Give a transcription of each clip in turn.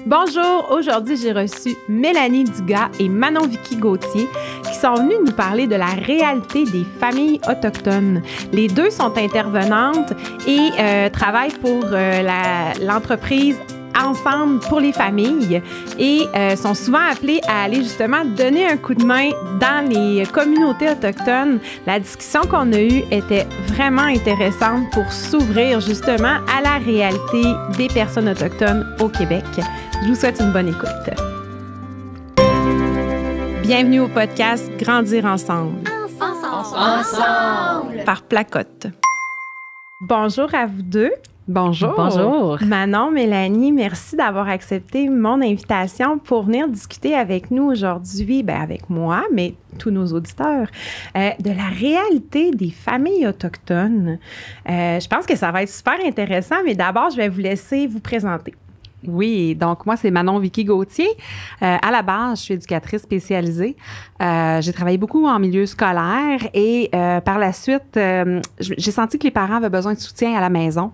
Bonjour, aujourd'hui j'ai reçu Mélanie Dugas et Manon Vicky Gauthier qui sont venues nous parler de la réalité des familles autochtones. Les deux sont intervenantes et travaillent pour l'entreprise Ensemble pour les familles et sont souvent appelées à aller justement donner un coup de main dans les communautés autochtones. La discussion qu'on a eue était vraiment intéressante pour s'ouvrir justement à la réalité des personnes autochtones au Québec. Je vous souhaite une bonne écoute. Bienvenue au podcast Grandir ensemble. Ensemble. Par Placote. Bonjour à vous deux. Bonjour. Bonjour. Manon, Mélanie, merci d'avoir accepté mon invitation pour venir discuter avec nous aujourd'hui, avec moi, mais tous nos auditeurs, de la réalité des familles autochtones. Je pense que ça va être super intéressant, mais d'abord, je vais vous laisser vous présenter. Oui, donc moi, c'est Manon Vicky Gauthier. À la base, je suis éducatrice spécialisée. J'ai travaillé beaucoup en milieu scolaire et par la suite, j'ai senti que les parents avaient besoin de soutien à la maison,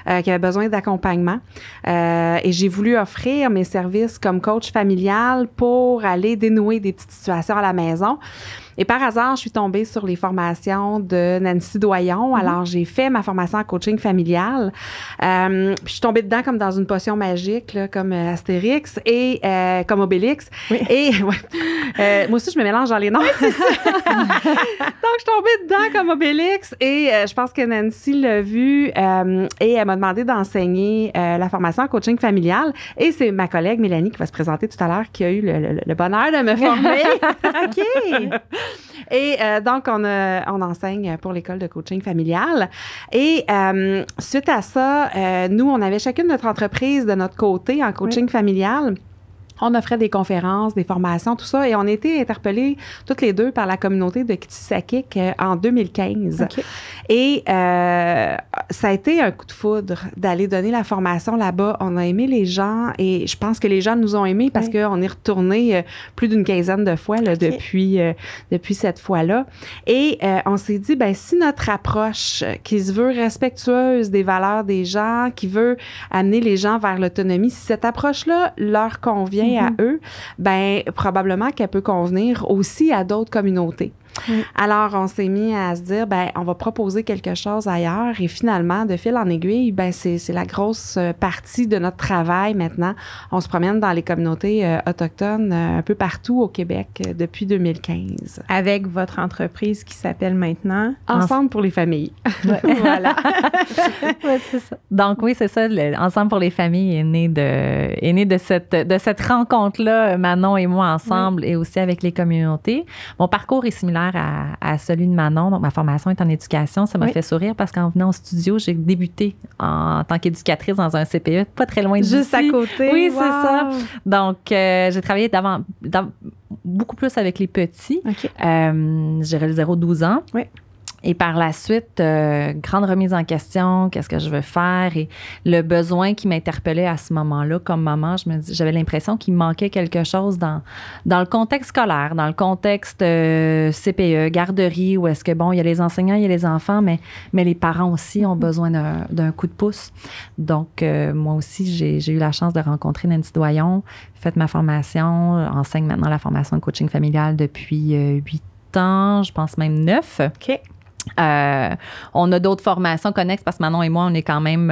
qu'ils avaient besoin d'accompagnement. Et j'ai voulu offrir mes services comme coach familial pour aller dénouer des petites situations à la maison. Et par hasard, je suis tombée sur les formations de Nancy Doyon. Alors, j'ai fait ma formation en coaching familial. Puis, je suis tombée dedans comme dans une potion magique, là, comme Astérix et comme Obélix. Oui. Et moi aussi, je me mélange dans les noms. Oui, c'est ça. Donc, je suis tombée dedans comme Obélix et je pense que Nancy l'a vu et elle m'a demandé d'enseigner la formation en coaching familial. Et c'est ma collègue Mélanie qui va se présenter tout à l'heure qui a eu le bonheur de me former. OK. Et donc, on enseigne pour l'école de coaching familial. Et suite à ça, nous, on avait chacune notre entreprise de notre côté en coaching familial. On offrait des conférences, des formations, tout ça. Et on a été interpellés toutes les deux par la communauté de Kitsisakik en 2015. Okay. Et ça a été un coup de foudre d'aller donner la formation là-bas. On a aimé les gens et je pense que les gens nous ont aimés parce qu'on est retourné plus d'une quinzaine de fois là, depuis cette fois-là. Et on s'est dit, si notre approche qui se veut respectueuse des valeurs des gens, qui veut amener les gens vers l'autonomie, si cette approche-là leur convient à eux, probablement qu'elle peut convenir aussi à d'autres communautés. Oui. Alors, on s'est mis à se dire, on va proposer quelque chose ailleurs et finalement, de fil en aiguille, c'est la grosse partie de notre travail maintenant. On se promène dans les communautés autochtones un peu partout au Québec depuis 2015. Avec votre entreprise qui s'appelle maintenant Ensemble pour les familles. Ouais. Voilà. Ouais, c'est ça. Donc oui, c'est ça. Ensemble pour les familles est né de cette rencontre-là, Manon et moi ensemble, et aussi avec les communautés. Mon parcours est similaire à celui de Manon. Donc, ma formation est en éducation. Ça m'a fait sourire parce qu'en venant au studio, j'ai débuté en tant qu'éducatrice dans un CPE, pas très loin d'ici. Juste à côté. Oui, c'est ça. Donc, j'ai travaillé beaucoup plus avec les petits. Okay. J'ai réalisé 0-12 ans. Oui. Et par la suite, grande remise en question, qu'est-ce que je veux faire? Et le besoin qui m'interpellait à ce moment-là, comme maman, j'avais l'impression qu'il manquait quelque chose dans le contexte scolaire, dans le contexte CPE, garderie, où est-ce que, il y a les enseignants, il y a les enfants, mais les parents aussi ont besoin d'un coup de pouce. Donc, moi aussi, j'ai eu la chance de rencontrer Nancy Doyon, fait ma formation, enseigne maintenant la formation de coaching familial depuis 8 ans, je pense même 9. OK. On a d'autres formations connexes parce que Manon et moi, on est quand même...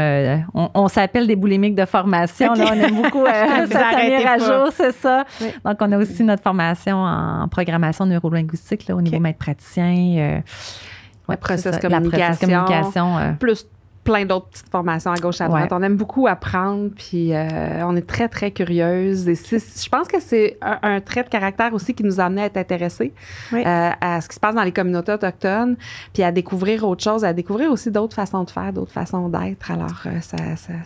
on s'appelle des boulimiques de formation. Okay. Là, on aime beaucoup se tenir à jour, c'est ça. Oui. Donc, on a aussi notre formation en programmation neurolinguistique là, au niveau maître praticien. La process communication. Plus plein d'autres petites formations à gauche, à droite. On aime beaucoup apprendre, puis on est très, très curieuse. Et je pense que c'est un trait de caractère aussi qui nous a amené à être intéressés à ce qui se passe dans les communautés autochtones, puis à découvrir autre chose, à découvrir aussi d'autres façons de faire, d'autres façons d'être. Alors, ça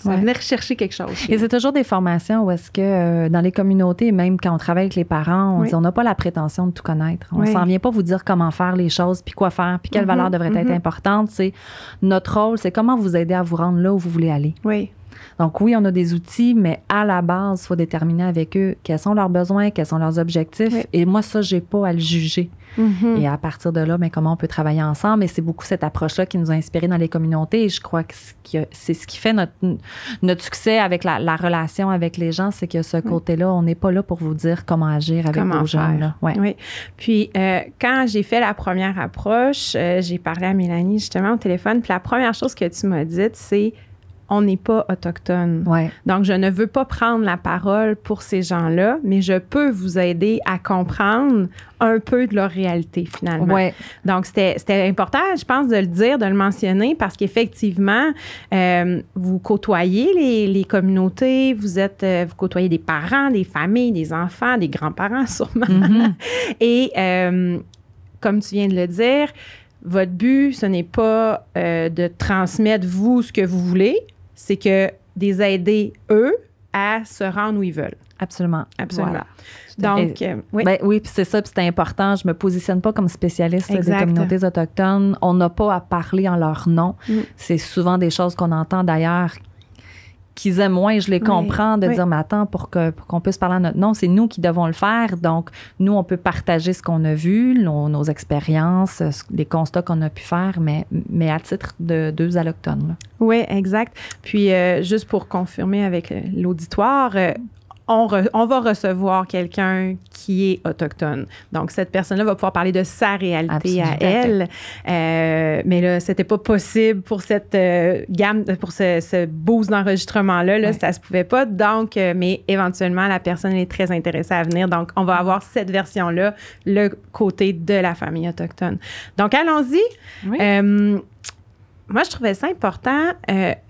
venait rechercher quelque chose. Et c'est toujours des formations où est-ce que dans les communautés, même quand on travaille avec les parents, on dit on n'a pas la prétention de tout connaître. On s'en vient pas vous dire comment faire les choses, puis quoi faire, puis quelle valeur devrait être importante. C'est notre rôle, c'est comment vous aider à vous rendre là où vous voulez aller. Oui. Donc, oui, on a des outils, mais à la base, il faut déterminer avec eux quels sont leurs besoins, quels sont leurs objectifs. Oui. Et moi, ça, j'ai pas à le juger. Mm-hmm. Et à partir de là, comment on peut travailler ensemble. Et c'est beaucoup cette approche-là qui nous a inspirés dans les communautés. Et je crois que c'est ce qui fait notre succès avec la relation avec les gens, c'est que ce côté-là, on n'est pas là pour vous dire comment agir avec vos jeunes. Là. Ouais. Oui. Puis, quand j'ai fait la première approche, j'ai parlé à Mélanie justement au téléphone. Puis la première chose que tu m'as dite, c'est on n'est pas autochtone. Ouais. Donc, je ne veux pas prendre la parole pour ces gens-là, mais je peux vous aider à comprendre un peu de leur réalité, finalement. Ouais. Donc, c'était important, je pense, de le dire, de le mentionner, parce qu'effectivement, vous côtoyez les communautés, vous côtoyez des parents, des familles, des enfants, des grands-parents, sûrement. Mm-hmm. Et comme tu viens de le dire, votre but, ce n'est pas de transmettre, vous, ce que vous voulez, c'est que des aider, eux, à se rendre où ils veulent. Absolument. Absolument. Voilà. Donc, oui. Oui, puis c'est ça, puis c'est important. Je me positionne pas comme spécialiste des communautés autochtones. On n'a pas à parler en leur nom. Mm. C'est souvent des choses qu'on entend d'ailleurs qu'ils aiment moins, je les comprends, de dire, mais attends, pour qu'on puisse parler en notre nom, c'est nous qui devons le faire. Donc, nous, on peut partager ce qu'on a vu, nos expériences, les constats qu'on a pu faire, mais à titre de deux allochtones. Là. Oui, exact. Puis, juste pour confirmer avec l'auditoire, on va recevoir quelqu'un qui est autochtone. Donc, cette personne-là va pouvoir parler de sa réalité à elle. Mais là, c'était pas possible pour cette gamme, pour ce boost d'enregistrement-là. Là, ça se pouvait pas. Donc, mais éventuellement, la personne est très intéressée à venir. Donc, on va avoir cette version-là, le côté de la famille autochtone. Donc, allons-y. Oui. Moi, je trouvais ça important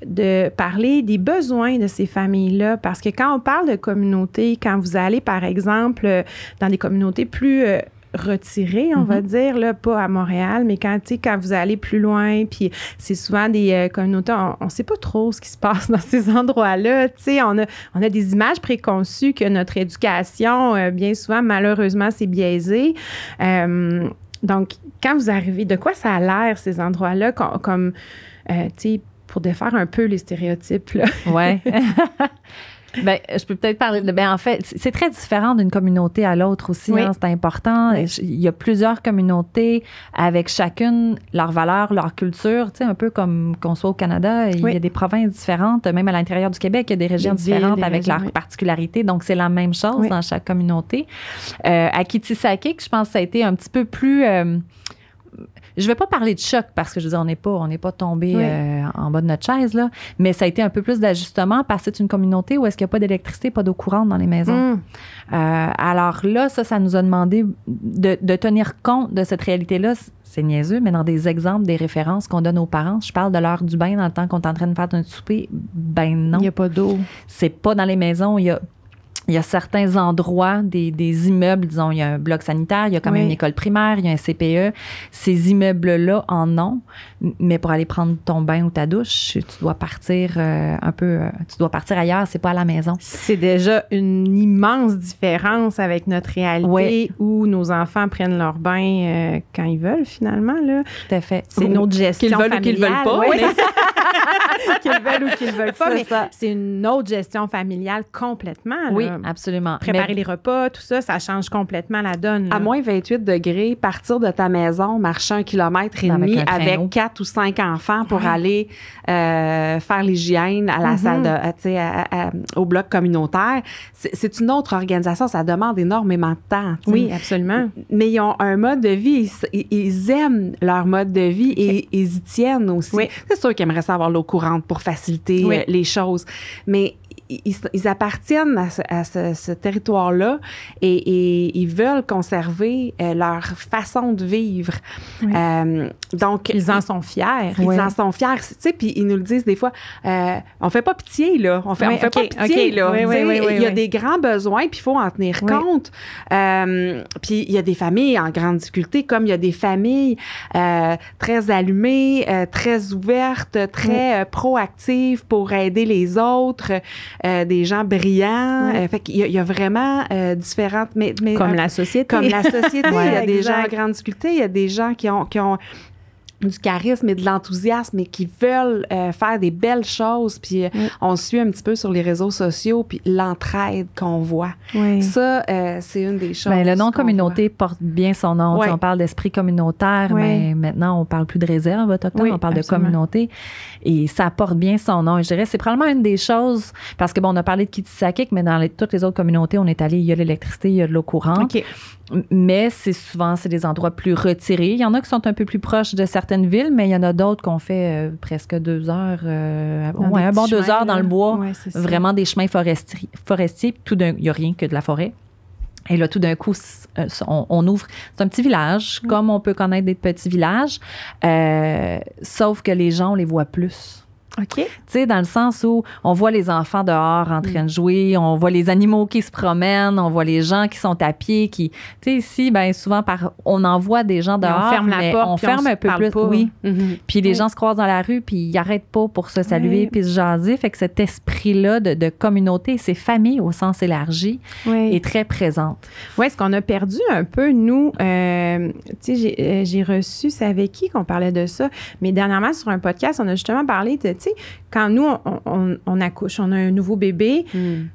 de parler des besoins de ces familles-là, parce que quand on parle de communauté, quand vous allez, par exemple, dans des communautés plus retirées, on va dire, là, pas à Montréal, mais quand vous allez plus loin, puis c'est souvent des communautés, on ne sait pas trop ce qui se passe dans ces endroits-là. On a des images préconçues que notre éducation, bien souvent, malheureusement, c'est biaisé. Donc, quand vous arrivez, de quoi ça a l'air, ces endroits-là, comme tu sais, pour défaire un peu les stéréotypes, là? Oui. Bien, je peux peut-être parler de... en fait, c'est très différent d'une communauté à l'autre aussi, oui. C'est important. Oui. Il y a plusieurs communautés avec chacune leurs valeurs, leur culture, tu sais, un peu comme qu'on soit au Canada, il y a des provinces différentes, même à l'intérieur du Québec, il y a des régions différentes avec leurs particularités, donc c'est la même chose dans chaque communauté. À Kitisakik, je pense que ça a été un petit peu plus... je ne vais pas parler de choc parce que, je veux dire, on n'est pas tombé en bas de notre chaise, là, mais ça a été un peu plus d'ajustement parce que c'est une communauté où est-ce qu'il n'y a pas d'électricité, pas d'eau courante dans les maisons. Alors là, ça nous a demandé de tenir compte de cette réalité-là. C'est niaiseux, mais dans des exemples, des références qu'on donne aux parents. Je parle de l'heure du bain dans le temps qu'on est en train de faire un souper. Ben non. Il n'y a pas d'eau. C'est pas dans les maisons. Il y a certains endroits, des immeubles, disons, il y a un bloc sanitaire, il y a quand même une école primaire, il y a un CPE. Ces immeubles-là en ont, mais pour aller prendre ton bain ou ta douche, tu dois partir tu dois partir ailleurs, c'est pas à la maison. C'est déjà une immense différence avec notre réalité où nos enfants prennent leur bain quand ils veulent, finalement, là. Tout à fait. C'est une autre gestion familiale. Qu'ils veulent ou qu'ils veulent pas. Qu'ils veulent ou qu'ils veulent pas, mais c'est une autre gestion familiale complètement. Là. Oui, absolument. Préparer les repas, tout ça, ça change complètement la donne. Là. À moins 28 degrés, partir de ta maison, marcher 1,5 km avec 4 ou 5 enfants pour aller faire l'hygiène à la salle au bloc communautaire. C'est une autre organisation, ça demande énormément de temps. T'sais. Oui, absolument. Mais ils ont un mode de vie, ils aiment leur mode de vie et ils y tiennent aussi. Oui. C'est sûr qu'ils aimeraient savoir l'eau courante pour faciliter les choses, mais ils appartiennent à ce territoire-là et ils veulent conserver leur façon de vivre. Oui. Donc, ils en sont fiers. Ils en sont fiers. Tu sais, puis ils nous le disent des fois, on fait pas pitié, là. On fait pas pitié, là. Il y a des grands besoins, puis il faut en tenir compte. Puis il y a des familles en grande difficulté, comme il y a des familles très allumées, très ouvertes, très proactives pour aider les autres. Des gens brillants. Fait qu'il y a vraiment différentes... Mais, comme la société. Comme la société. Il y a des gens en grande difficulté. Il y a des gens qui ont du charisme et de l'enthousiasme et qui veulent faire des belles choses. Puis on suit un petit peu sur les réseaux sociaux, puis l'entraide qu'on voit. Oui. Ça, c'est une des choses. Bien, le nom communauté porte bien son nom. Oui. On parle d'esprit communautaire, mais maintenant, on parle plus de réserve autochtone, on parle absolument. De communauté. Et ça porte bien son nom. Et je dirais, c'est probablement une des choses, parce que bon, on a parlé de Kitisakik, mais dans toutes les autres communautés, on est allé, il y a l'électricité, il y a de l'eau courante. Okay. Mais c'est des endroits plus retirés. Il y en a qui sont un peu plus proches de certaines villes, mais il y en a d'autres qu'on fait presque 2 heures, un bon 2 heures dans le bois, vraiment des chemins forestiers. Il n'y a rien que de la forêt. Et là, tout d'un coup, on ouvre. C'est un petit village, comme on peut connaître des petits villages, sauf que les gens, on les voit plus. OK. Tu sais, dans le sens où on voit les enfants dehors en train de jouer, on voit les animaux qui se promènent, on voit les gens qui sont à pied, qui... Tu sais, ici, bien souvent, on envoie des gens dehors, on ferme la porte, on ferme un peu plus. Pas. Oui. Mm-hmm. Puis les gens se croisent dans la rue, puis ils n'arrêtent pas pour se saluer puis se jaser. Fait que cet esprit-là de communauté, c'est famille au sens élargi, est très présente. Oui, ce qu'on a perdu un peu, nous, tu sais, j'ai reçu, c'est avec qui qu'on parlait de ça, mais dernièrement, sur un podcast, on a justement parlé de, tu sais, quand nous, on accouche, on a un nouveau bébé, il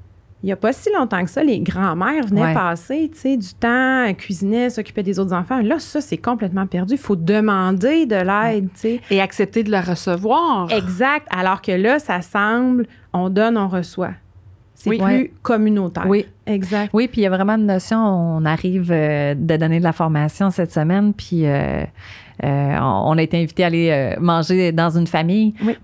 n'y a pas si longtemps que ça, les grands-mères venaient passer, tu sais, du temps à cuisiner, s'occuper des autres enfants. Là, ça, c'est complètement perdu. Il faut demander de l'aide, tu sais. Et accepter de la recevoir. Exact. Alors que là, ça semble, on donne, on reçoit. C'est plus communautaire. Oui. Exact. Oui, puis il y a vraiment une notion, on arrive de donner de la formation cette semaine, puis on a été invité à aller manger dans une famille. Oui.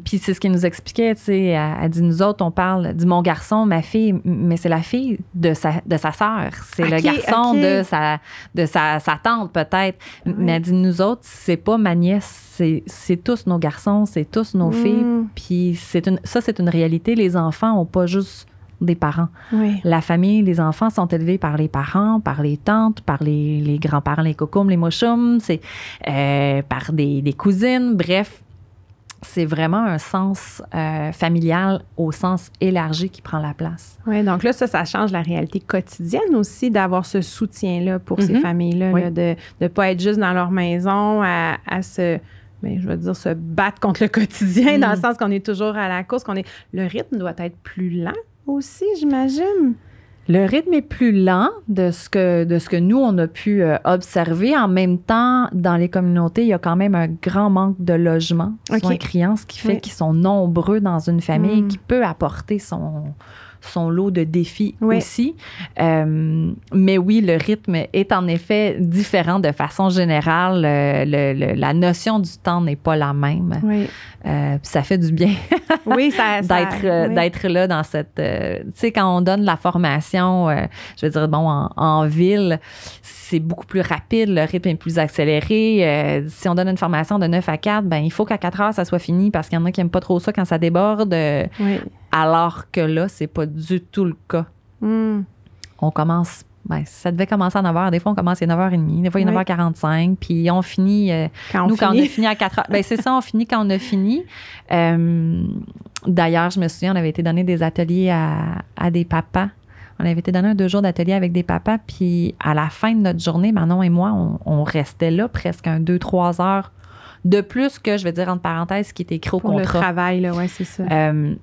Puis c'est ce qu'elle nous expliquait, tu sais, elle dit, nous autres, on parle, dit mon garçon, ma fille, mais c'est la fille de sa sœur. C'est le garçon de sa tante, peut-être. Oui. Mais elle dit, nous autres, c'est pas ma nièce, c'est tous nos garçons, c'est tous nos filles. Puis c'est une réalité. Les enfants n'ont pas juste des parents. Oui. La famille, les enfants sont élevés par les parents, par les tantes, par les grands-parents, les cocoums, les mochoums, c'est par des cousines. Bref, c'est vraiment un sens familial au sens élargi qui prend la place. Oui, donc là, ça change la réalité quotidienne aussi d'avoir ce soutien-là pour ces familles-là, là, de ne pas être juste dans leur maison à se... Bien, je veux dire, se battre contre le quotidien dans le sens qu'on est toujours à la course, le rythme doit être plus lent aussi, j'imagine. Le rythme est plus lent de ce que nous, on a pu observer. En même temps, dans les communautés, il y a quand même un grand manque de logement, souvent criant, ce qui fait qu'ils sont nombreux dans une famille qui peut apporter son lot de défis aussi. Mais oui, le rythme est en effet différent de façon générale. La notion du temps n'est pas la même. Oui. Ça fait du bien d'être là dans cette... tu sais, quand on donne la formation, je veux dire, bon, en ville, c'est beaucoup plus rapide, le rythme est plus accéléré. Si on donne une formation de 9 à 4, ben il faut qu'à 4 heures, ça soit fini parce qu'il y en a qui n'aiment pas trop ça quand ça déborde. Alors que là, c'est pas du tout le cas. On commence... Ben, ça devait commencer à 9h. Des fois, on commence à 9h30. Des fois, il est 9h45. Puis, on finit... quand on a fini à 4h. Ben, c'est ça, on finit quand on a fini. D'ailleurs, je me souviens, on avait été donner des ateliers à des papas. On avait été donner 2 jours d'atelier avec des papas. Puis, à la fin de notre journée, Manon et moi, on restait là presque 2-3 heures de plus que, je vais dire entre parenthèses, ce qui était écrit au contrat. Le travail, là, oui, c'est ça.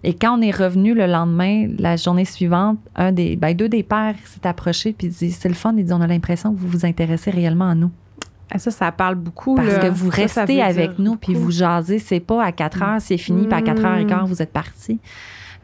Et quand on est revenu le lendemain, la journée suivante, 2 des pères s'est approché puis dit, c'est le fun, il dit, on a l'impression que vous vous intéressez réellement à nous. Ça parle beaucoup. Parce là. que vous restez avec nous puis vous jasez, c'est pas à 4 heures, c'est fini, puis à 4h15, vous êtes partis.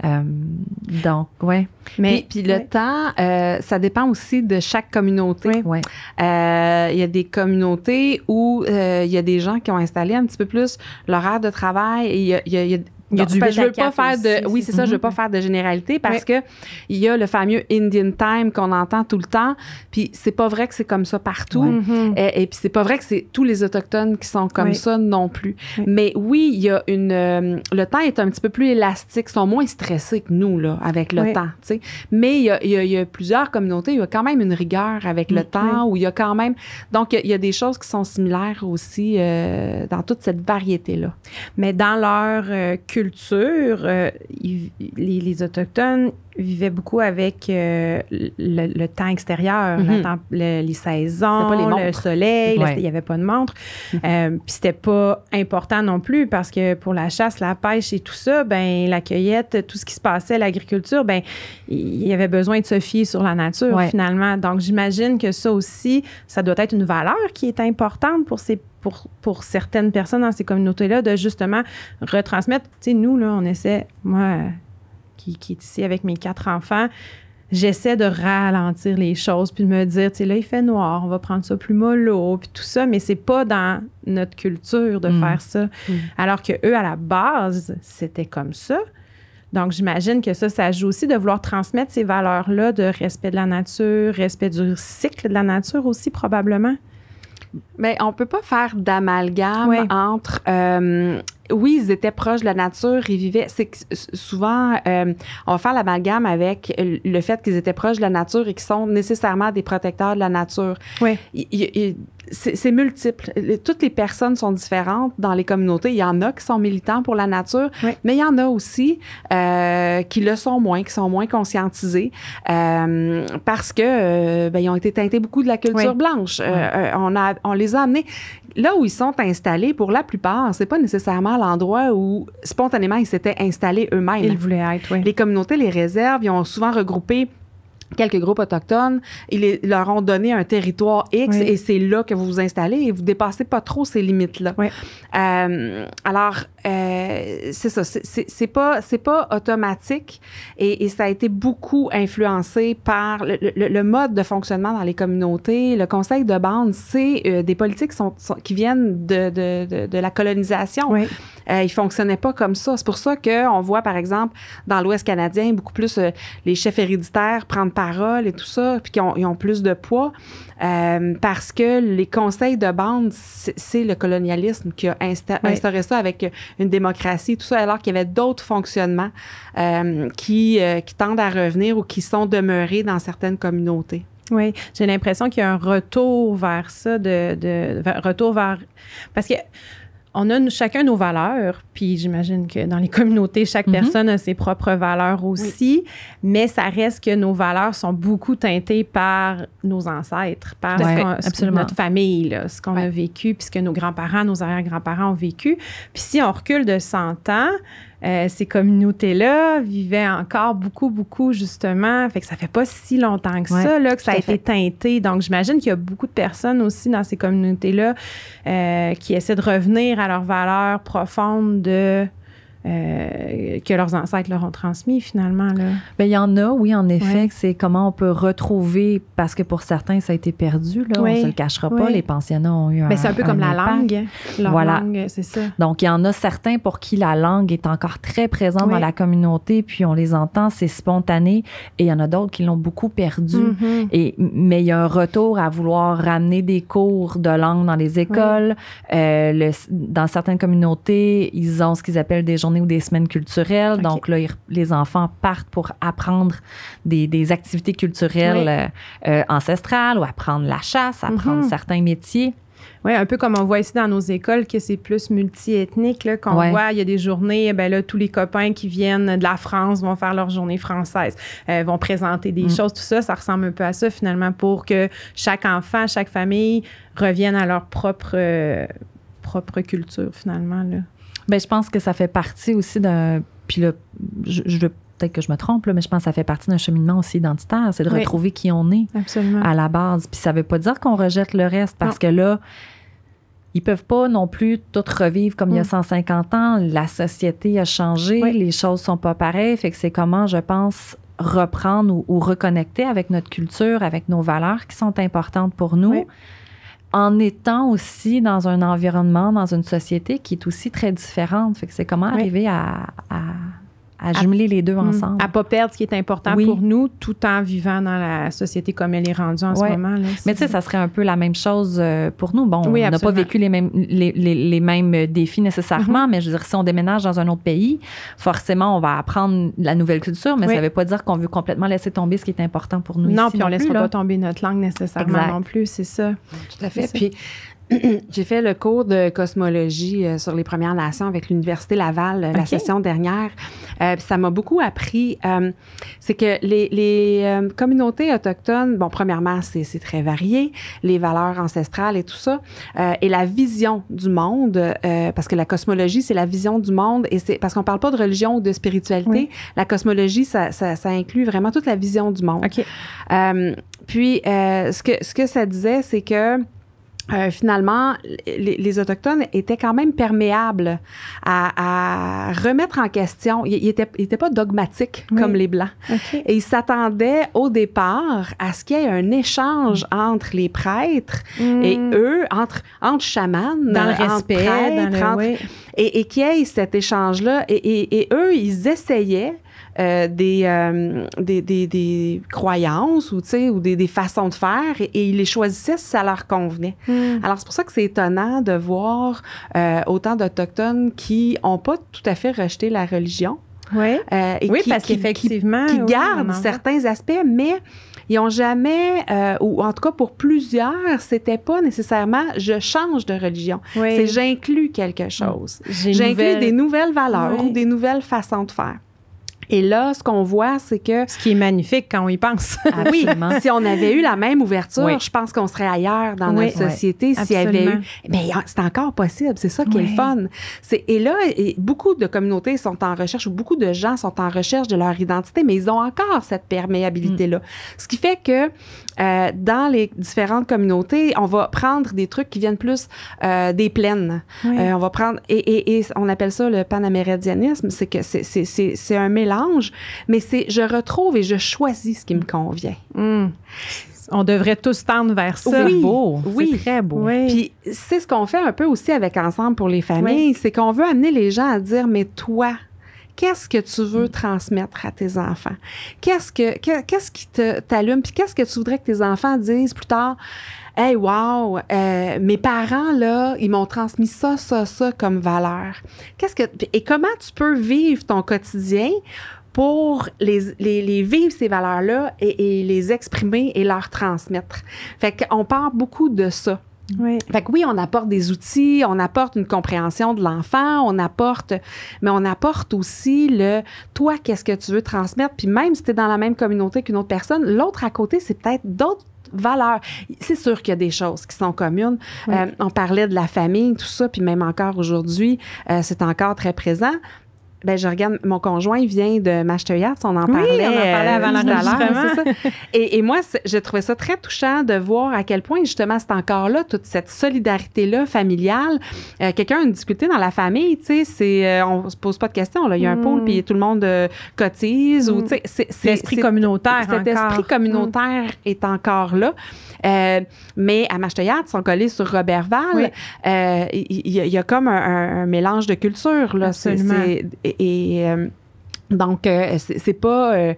Donc, ouais. Mais puis le temps, ça dépend aussi de chaque communauté. Oui. Il y a des communautés où il y a des gens qui ont installé un petit peu plus l'horaire de travail. Et il y a Il y a du je veux pas faire de aussi, c'est ça, je veux pas faire de généralité parce que il y a le fameux Indian time qu'on entend tout le temps, puis c'est pas vrai que c'est comme ça partout. Et puis c'est pas vrai que c'est tous les autochtones qui sont comme ça non plus. Mais oui, il y a le temps est un petit peu plus élastique, ils sont moins stressés que nous là avec le temps, tu sais. Mais il y a plusieurs communautés, il y a quand même une rigueur avec le temps où il y a quand même donc il y a des choses qui sont similaires aussi dans toute cette variété là. Mais dans leur culture, les Autochtones, vivait beaucoup avec le temps extérieur, les saisons, pas les le soleil, il n'y avait pas de montre. Puis c'était pas important non plus parce que pour la chasse, la pêche et tout ça, ben la cueillette, tout ce qui se passait, l'agriculture, ben il y avait besoin de se fier sur la nature finalement. Donc j'imagine que ça aussi, ça doit être une valeur qui est importante pour certaines personnes dans ces communautés-là de justement retransmettre. Tu sais, nous, là, on essaie, moi, qui est ici avec mes 4 enfants, j'essaie de ralentir les choses puis de me dire, tu sais, là, il fait noir, on va prendre ça plus mollo, puis tout ça, mais c'est pas dans notre culture de faire ça. Alors que eux, à la base, c'était comme ça. Donc, j'imagine que ça joue aussi de vouloir transmettre ces valeurs-là de respect de la nature, respect du cycle de la nature aussi, probablement. Bien, on ne peut pas faire d'amalgame entre... oui, ils étaient proches de la nature, ils vivaient... C'est que souvent, on va faire l'amalgame avec le fait qu'ils étaient proches de la nature et qu'ils sont nécessairement des protecteurs de la nature. Oui. C'est multiple. Toutes les personnes sont différentes dans les communautés. Il y en a qui sont militants pour la nature, mais il y en a aussi qui le sont moins, qui sont moins conscientisés parce que ils ont été teintés beaucoup de la culture blanche. On les a amenés là où ils sont installés. Pour la plupart, c'est pas nécessairement l'endroit où spontanément ils s'étaient installés eux-mêmes. Ils voulaient être, Les communautés, les réserves, ils ont souvent regroupé quelques groupes autochtones, ils leur ont donné un territoire X et c'est là que vous vous installez et vous dépassez pas trop ces limites-là. Alors, c'est ça, c'est pas automatique et ça a été beaucoup influencé par le mode de fonctionnement dans les communautés. Le conseil de bande, c'est des politiques qui viennent de la colonisation. Ils fonctionnaient pas comme ça. C'est pour ça qu'on voit, par exemple, dans l'Ouest canadien, beaucoup plus les chefs héréditaires prendre parole et tout ça, puis ils ont plus de poids, parce que les conseils de bande, c'est le colonialisme qui a instauré ça avec une démocratie, tout ça, alors qu'il y avait d'autres fonctionnements qui tendent à revenir ou qui sont demeurés dans certaines communautés. Oui, j'ai l'impression qu'il y a un retour vers ça, retour vers... Parce que on a chacun nos valeurs, puis j'imagine que dans les communautés, chaque personne a ses propres valeurs aussi, mais ça reste que nos valeurs sont beaucoup teintées par nos ancêtres, par notre famille, là, ce qu'on a vécu, puis ce que nos grands-parents, nos arrière-grands-parents ont vécu. Puis si on recule de 100 ans, ces communautés-là vivaient encore beaucoup, justement. Fait que ça fait pas si longtemps que ça, là, que ça a été teinté. Donc, j'imagine qu'il y a beaucoup de personnes aussi dans ces communautés-là qui essaient de revenir à leurs valeurs profondes que leurs ancêtres leur ont transmis, finalement, là. Bien, il y en a, oui, en effet, que c'est comment on peut retrouver, parce que pour certains, ça a été perdu, là, on ne se le cachera pas, les pensionnats ont eu c'est un peu comme la langue. Leur langue, c'est ça. Donc, il y en a certains pour qui la langue est encore très présente dans la communauté, puis on les entend, c'est spontané, et il y en a d'autres qui l'ont beaucoup perdu. Mais il y a un retour à vouloir ramener des cours de langue dans les écoles. Dans certaines communautés, ils ont ce qu'ils appellent des journées ou des semaines culturelles. Donc là, les enfants partent pour apprendre des activités culturelles ancestrales ou apprendre la chasse, apprendre certains métiers. Oui, un peu comme on voit ici dans nos écoles, que c'est plus multiethnique, là, qu'on voit, il y a des journées, ben là, tous les copains qui viennent de la France vont faire leur journée française, vont présenter des choses, tout ça, ça ressemble un peu à ça, finalement, pour que chaque enfant, chaque famille revienne à leur propre culture, finalement, là. Bien, je pense que ça fait partie aussi d'un... Puis là, je veux peut-être que je me trompe, là, mais je pense que ça fait partie d'un cheminement aussi identitaire. C'est de retrouver qui on est à la base. Puis ça veut pas dire qu'on rejette le reste parce que là, ils peuvent pas non plus tout revivre comme il y a 150 ans. La société a changé, les choses sont pas pareilles. Fait que c'est comment, je pense, reprendre ou reconnecter avec notre culture, avec nos valeurs qui sont importantes pour nous. En étant aussi dans un environnement, dans une société qui est aussi très différente. Fait que c'est comment arriver à jumeler les deux ensemble. À ne pas perdre ce qui est important pour nous, tout en vivant dans la société comme elle est rendue en ce moment. Là, mais tu sais, ça serait un peu la même chose pour nous. Bon, on n'a pas vécu les mêmes défis nécessairement, mais je veux dire, si on déménage dans un autre pays, forcément, on va apprendre la nouvelle culture, mais ça ne veut pas dire qu'on veut complètement laisser tomber ce qui est important pour nous. Non, ici puis on ne laissera pas tomber notre langue nécessairement non plus, c'est ça. Tout à fait. Puis j'ai fait le cours de cosmologie sur les Premières Nations avec l'Université Laval la session dernière. Ça m'a beaucoup appris. C'est que les communautés autochtones, bon, premièrement, c'est très varié, les valeurs ancestrales et tout ça, et la vision du monde, parce que la cosmologie, c'est la vision du monde, et c'est parce qu'on parle pas de religion ou de spiritualité. Oui. La cosmologie, ça inclut vraiment toute la vision du monde. Okay. Puis, ce que ça disait, c'est que finalement, les Autochtones étaient quand même perméables à remettre en question. Ils étaient pas dogmatiques comme les Blancs. Okay. Et ils s'attendaient au départ à ce qu'il y ait un échange entre les prêtres et eux, entre chamans, dans le respect, prêtres, et qu'il y ait cet échange-là. Et eux, ils essayaient des croyances ou des façons de faire et ils les choisissaient si ça leur convenait. Alors, c'est pour ça que c'est étonnant de voir autant d'Autochtones qui n'ont pas tout à fait rejeté la religion. Oui, parce qu'effectivement... Qui gardent certains aspects, mais ils n'ont jamais, ou en tout cas pour plusieurs, c'était pas nécessairement « je change de religion ». C'est « j'inclus quelque chose ». J'inclus des nouvelles valeurs ou des nouvelles façons de faire. Et là, ce qu'on voit, c'est que... Ce qui est magnifique quand on y pense. Oui, si on avait eu la même ouverture, je pense qu'on serait ailleurs dans notre société s'il y avait eu... Mais c'est encore possible, c'est ça qui est le fun. Et là, beaucoup de communautés sont en recherche, ou beaucoup de gens sont en recherche de leur identité, mais ils ont encore cette perméabilité-là. Ce qui fait que dans les différentes communautés, on va prendre des trucs qui viennent plus des plaines. On va prendre... Et on appelle ça le panaméridionisme, c'est que c'est un mélange, mais c'est je retrouve et je choisis ce qui me convient. On devrait tous tendre vers ça. Oui, beau. Oui. C'est très beau. Oui. Puis c'est ce qu'on fait un peu aussi avec Ensemble pour les familles, c'est qu'on veut amener les gens à dire, mais toi, qu'est-ce que tu veux transmettre à tes enfants? Qu'est-ce qui t'allume? Puis qu'est-ce que tu voudrais que tes enfants disent plus tard? Hey, wow, mes parents, là, ils m'ont transmis ça comme valeur. Et comment tu peux vivre ton quotidien pour les vivre, ces valeurs-là, et les exprimer et leur transmettre? Fait qu'on parle beaucoup de ça. Oui. Fait que oui, on apporte des outils, on apporte une compréhension de l'enfant, mais on apporte aussi toi, qu'est-ce que tu veux transmettre? Puis même si tu es dans la même communauté qu'une autre personne, l'autre à côté, c'est peut-être d'autres valeurs. C'est sûr qu'il y a des choses qui sont communes. Oui. On parlait de la famille, tout ça, puis même encore aujourd'hui, c'est encore très présent. Ben, je regarde, mon conjoint vient de Mashteuiatsi, on en parlait avant l'enregistrement. Et moi, je trouvais ça très touchant de voir à quel point, justement, c'est encore là, toute cette solidarité-là familiale. Quelqu'un a une difficulté dans la famille, tu sais, on se pose pas de questions, là. Il y a un pôle, puis tout le monde cotise, ou, tu sais, l'esprit communautaire cet esprit communautaire est encore là. Mais à Mashteuiatsi, ils sont collés sur Robertval. Il y a comme un mélange de cultures, là. Absolument. Donc, c'est pas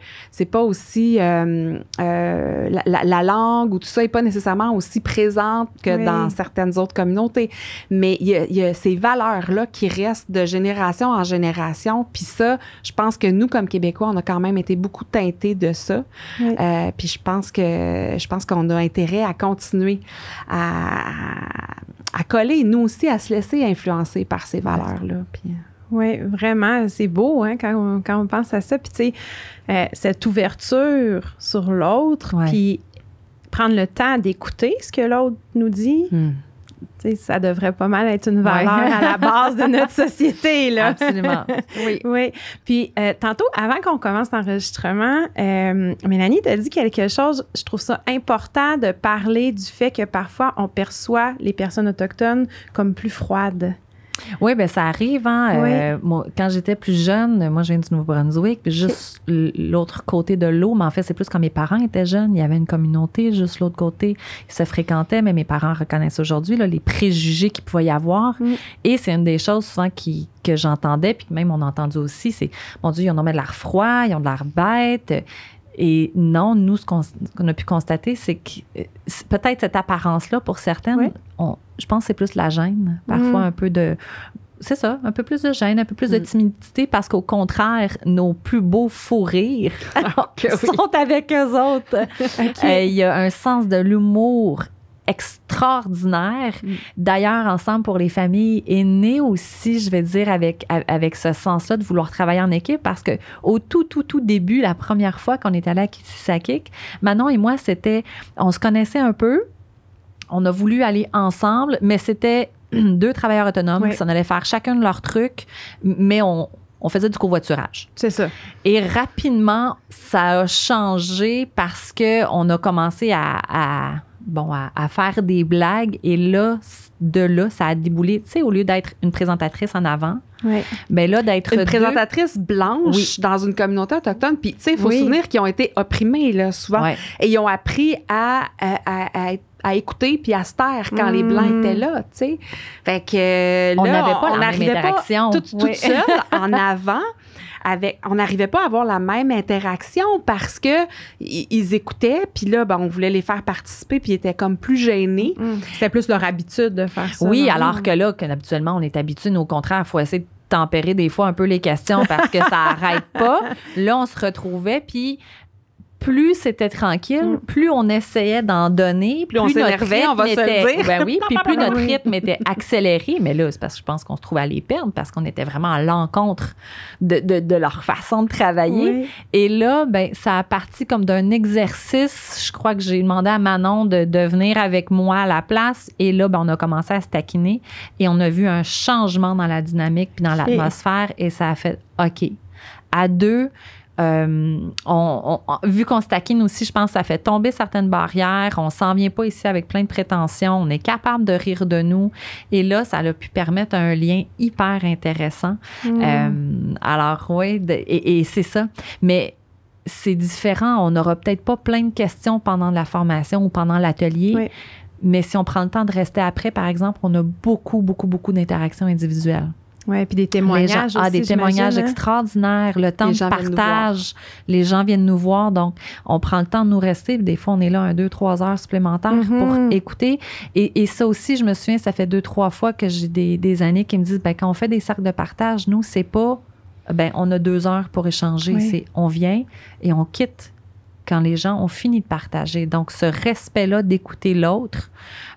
aussi la langue ou tout ça n'est pas nécessairement aussi présente que dans certaines autres communautés. Mais il y a ces valeurs-là qui restent de génération en génération. Puis ça, je pense que nous, comme Québécois, on a quand même été beaucoup teintés de ça. Oui. Puis je pense qu'on a intérêt à continuer à coller, nous aussi, à se laisser influencer par ces valeurs-là. Puis, oui, vraiment, c'est beau hein, quand on pense à ça. Puis, tu sais, cette ouverture sur l'autre, puis prendre le temps d'écouter ce que l'autre nous dit, tu sais, ça devrait pas mal être une valeur à la base de notre société, là. Absolument. Oui. Puis, tantôt, avant qu'on commence l'enregistrement, Mélanie t'a dit quelque chose, je trouve ça important de parler du fait que parfois, on perçoit les personnes autochtones comme plus froides. Oui, bien, ça arrive. Hein? Moi, quand j'étais plus jeune, moi, je viens du Nouveau-Brunswick, puis juste l'autre côté de l'eau, mais en fait, c'est plus quand mes parents étaient jeunes, il y avait une communauté, juste l'autre côté, ils se fréquentaient, mais mes parents reconnaissent aujourd'hui là, les préjugés qu'il pouvait y avoir. Et c'est une des choses souvent que j'entendais, puis même on a entendu aussi, c'est, mon Dieu, ils ont de l'air froid, ils ont de l'air bête. Et non, nous, ce qu'on a pu constater, c'est que peut-être cette apparence-là, pour certaines, je pense que c'est plus la gêne. Parfois, un peu de... C'est ça, un peu plus de gêne, un peu plus de timidité, parce qu'au contraire, nos plus beaux fous rires sont avec eux autres. Il y a un sens de l'humour extraordinaire. D'ailleurs, Ensemble pour les familles est né aussi, je vais dire, avec ce sens-là de vouloir travailler en équipe parce que au tout début, la première fois qu'on est allé à Kitsisakik, Manon et moi, on se connaissait un peu. On a voulu aller ensemble, mais c'était 2 travailleurs autonomes qui s'en allaient faire chacun de leurs trucs, mais on faisait du covoiturage. C'est ça. Et rapidement, ça a changé parce qu'on a commencé à faire des blagues. Et là, ça a déboulé. Tu sais, au lieu d'être une présentatrice en avant, ben là, d'être une présentatrice blanche dans une communauté autochtone. Puis, tu sais, il faut se souvenir qu'ils ont été opprimés, là, souvent. Et ils ont appris à écouter puis à se taire quand les Blancs étaient là, tu sais. Fait que là, on n'avait pas la même interaction. Toute seule en avant. On n'arrivait pas à avoir la même interaction parce que ils écoutaient, puis là, on voulait les faire participer, puis ils étaient comme plus gênés. C'était plus leur habitude de faire ça. Oui, alors que là, habituellement, on est habitué, au contraire, il faut essayer de tempérer des fois un peu les questions parce que ça n'arrête pas. Là, on se retrouvait, puis plus c'était tranquille, plus on essayait d'en donner, plus on s'énervait, on va se le dire. Ben oui, puis plus notre rythme était accéléré. Mais là, c'est parce que je pense qu'on se trouvait à les perdre parce qu'on était vraiment à l'encontre de leur façon de travailler. Oui. Et là, ça a parti comme d'un exercice. Je crois que j'ai demandé à Manon de venir avec moi à la place. Et là, on a commencé à se taquiner et on a vu un changement dans la dynamique puis dans l'atmosphère et ça a fait OK. À 2, vu qu'on se taquine aussi, je pense que ça fait tomber certaines barrières. On s'en vient pas ici avec plein de prétentions. On est capable de rire de nous. Et là, ça a pu permettre un lien hyper intéressant. Alors, oui, et c'est ça. Mais c'est différent. On n'aura peut-être pas plein de questions pendant la formation ou pendant l'atelier. Oui. Mais si on prend le temps de rester après, par exemple, on a beaucoup d'interactions individuelles. Oui, puis des témoignages aussi, des témoignages extraordinaires, le temps de partage, les gens viennent nous voir, donc on prend le temps de nous rester, puis des fois on est là 1, 2, 3 heures supplémentaires pour écouter, et ça aussi, je me souviens, ça fait 2, 3 fois que j'ai des amis qui me disent, quand on fait des cercles de partage, nous, c'est pas, on a 2 heures pour échanger, c'est on vient et on quitte quand les gens ont fini de partager. Donc, ce respect-là d'écouter l'autre,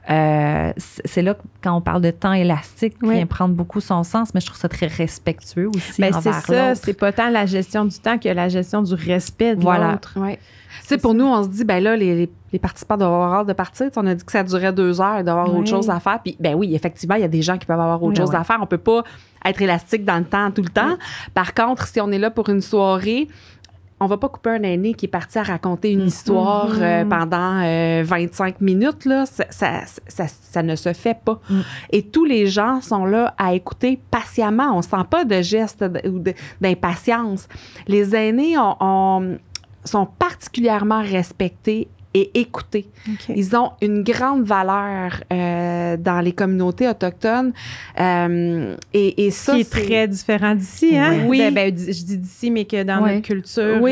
c'est là, quand on parle de temps élastique, qui vient prendre beaucoup son sens, mais je trouve ça très respectueux aussi envers l'autre. C'est ça, c'est pas tant la gestion du temps que la gestion du respect de l'autre. Ouais. Tu sais, pour nous, on se dit, là, les participants doivent avoir hâte de partir. On a dit que ça durait 2 heures, d'avoir autre chose à faire. Puis, oui, effectivement, il y a des gens qui peuvent avoir autre chose à faire. On peut pas être élastique dans le temps tout le temps. Par contre, si on est là pour une soirée, on va pas couper un aîné qui est parti à raconter une histoire pendant 25 minutes. Là. Ça ne se fait pas. Et tous les gens sont là à écouter patiemment. On sent pas de geste ou d'impatience. Les aînés sont particulièrement respectés et écoutés. Okay. Ils ont une grande valeur dans les communautés autochtones. Et ça, qui est très différent d'ici, hein? Oui. Je dis d'ici, mais que dans notre culture...